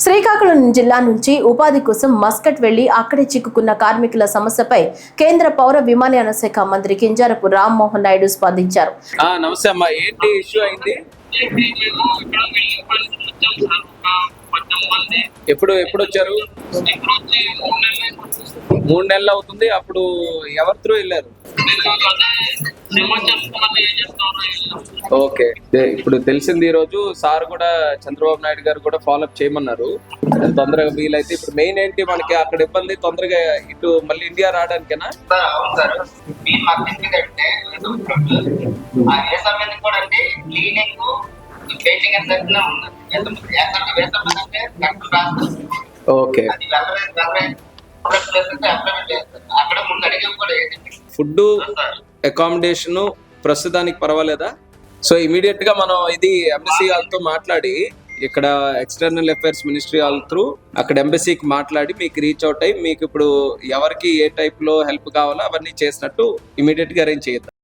శ్రీకాకుళం జిల్లా నుంచి ఉపాధి కోసం మస్కట్ వెళ్లి అక్కడే చిక్కుకున్న కార్మికుల సమస్యపై కేంద్ర పౌర విమానయాన శాఖ మంత్రి కింజరాపు రామ్మోహన్ నాయుడు స్పందించారు. నమస్తే అమ్మా, ఏంటి ఇష్యూ అయింది? ఎప్పుడు వచ్చారు? 3 నెలలు అవుతుంది. అప్పుడు ఎవరి త్రూ వెళ్ళారు? ఓకే, ఇప్పుడు తెలిసింది. ఈ రోజు సార్ కూడా చంద్రబాబు నాయుడు గారు కూడా ఫాలోఅప్ చేయమన్నారు తొందరగా వీలైతే. ఇప్పుడు మెయిన్ ఏంటి మనకి అక్కడ ఇబ్బంది, తొందరగా ఇటు మళ్ళీ ఇండియా రావడానికేనా? ఓకే, ఫుడ్ అకామిడేషన్ ప్రస్తుతానికి పర్వాలేదా? సో ఇమీడియట్ గా మనం ఇది ఎంబసీ వాళ్ళతో మాట్లాడి, ఇక్కడ ఎక్స్టర్నల్ అఫైర్స్ మినిస్ట్రీ వాళ్ళ త్రూ అక్కడ ఎంబసీకి మాట్లాడి మీకు రీచ్ అవుట్ అయ్యి మీకు ఇప్పుడు ఎవరికి ఏ టైప్ లో హెల్ప్ కావాలో అవన్నీ చేసినట్టు ఇమీడియట్ గా అరేంజ్ చేద్దాం.